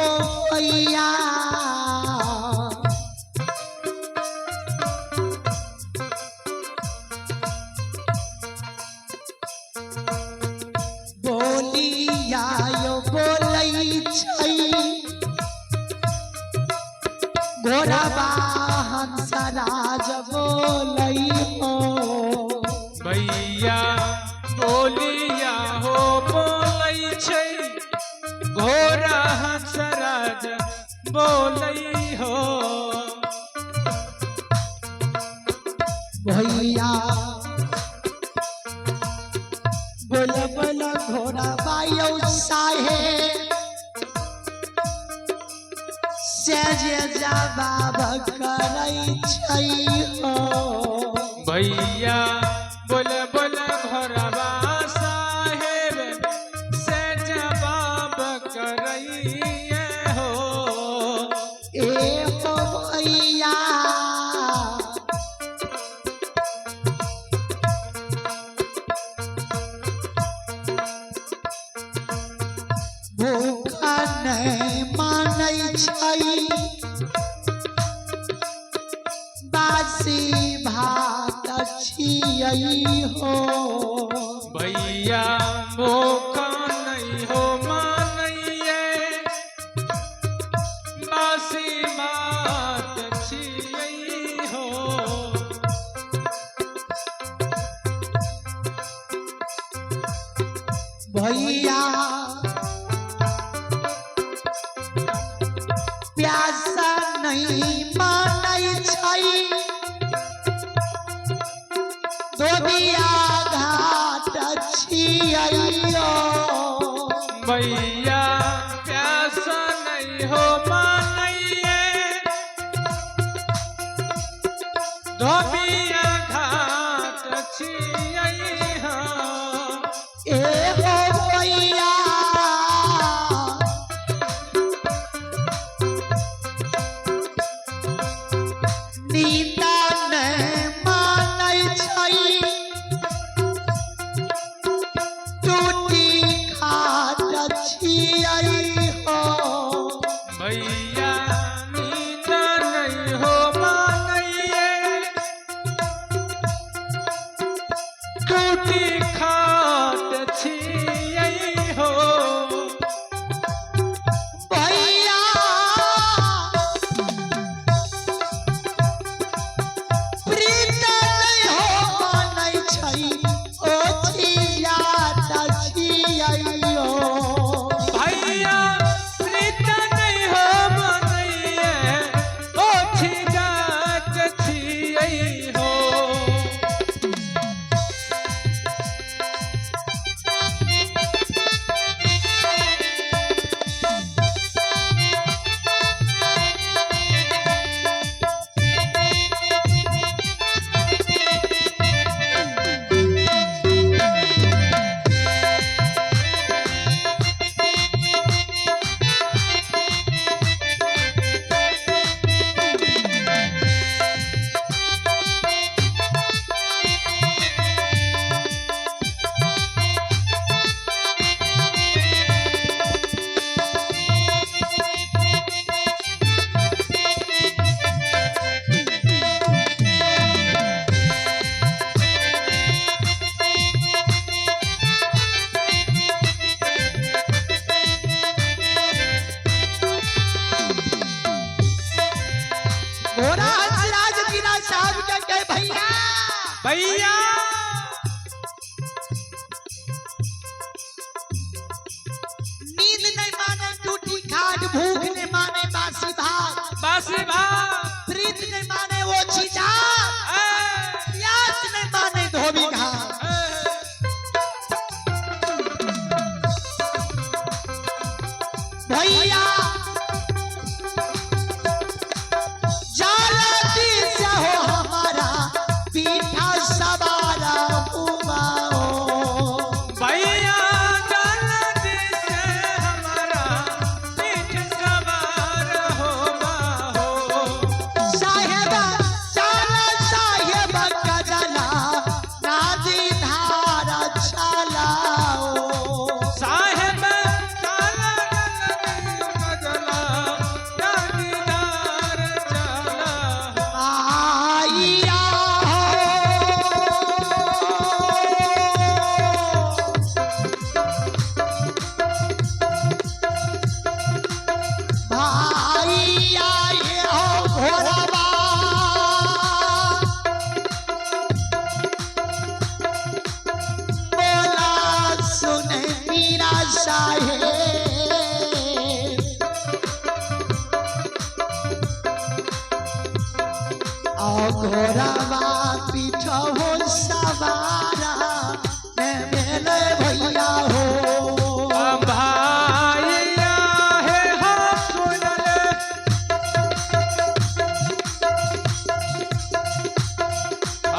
हो भैया बोलिया यो बोलै छै घोड़ा वाहन सराज बोलै हो भैया बोलिया हो बोलै छै घोड़ा हंसराज बोलै हो भैया बोल बोल घोड़ा वायु साहे से जे जवाब करै छै हो भैया बोल बोल घोड़वा साहेब से जवाब करइए हो ए हो भैया भूखा नहीं मानै छै बासी भात छियै हो भैया भूखा नहीं हो मानइए बासी बात छियै हो भैया प्यासा नहीं मानै छै धोबिया घाट छियै हो भैया प्यासा नहीं हो मानइए धोबिया घाट छियै हो ए हो भैया नीता नहीं मानै छै टूटी खाट छियै हो भैया नींद नहीं हो मानइए टूटी खाट छियै हो भैया प्रीत नहीं हो मानै छै ओछिया छियै हो भैया प्रीत नहीं हो मानइए ओछी जात छियै हो घोड़ा हंसराज गिरा साहब के कहे भैया भैया नींद नहीं माने टूटी खाट भूख नहीं माने बासी भात बासी भात प्रीत नहीं माने वो चीजा प्यास नहीं माने धोबी घाट भैया जालती से हो हमारा पीठा सवारा हुआ हो भैया जल्दी से हमारा पीठ सवार होगा हो साहेबा चाला साहेबा कजला नादी धारा चलाओ साहेब काला साहेब घोड़ावा पीछा हो सवारा मेले भैया हो भैया हे हो सुनल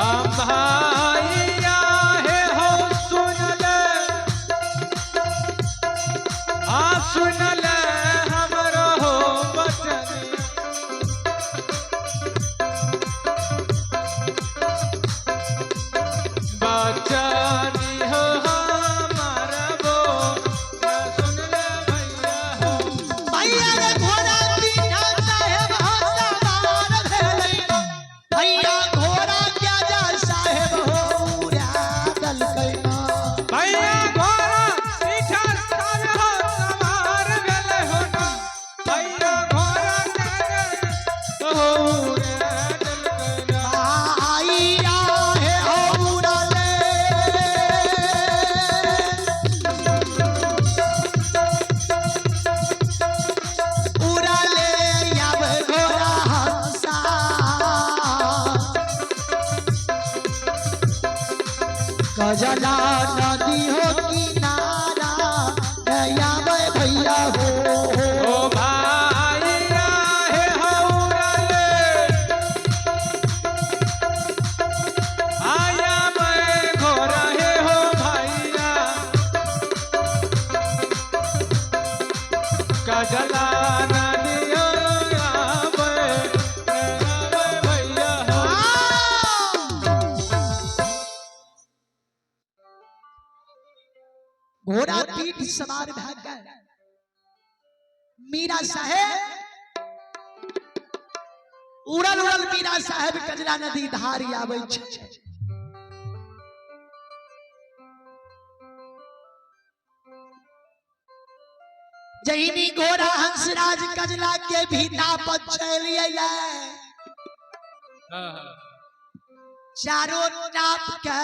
भैया हे हो सुनल सुनल हमरो हो बचन बचनी हो हमारा वो सुन ले भैया हो भैया रे घोड़ा पीछा साहेब हो सवार भेलै भैया घोड़ा क्या जा साहेब हो उड़ा दलकै ना भैया घोड़ा पीछा साहेब हो सवार भेलै हो ना भैया घोड़ा कागे हो रे दलकना भैया हे हो उड़ाले उड़ाले अब घोड़ा हंसा गजला नदी हो किनारा भैया भैया हो ओ भैया हे हौरले आया मैं घोड़ा हे हो भैया कजला नदियो आवे भैया हो घोड़ा पीठ सवार भाग गए मीरा साहेब उड़ल उड़ल मीरा साहेब कजला नदी धार आबै छै जहिनी घोड़ा हंसराज कजला के भीता पर चलि अइलै चारों टाप के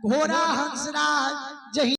घोड़ा हंसराज जहि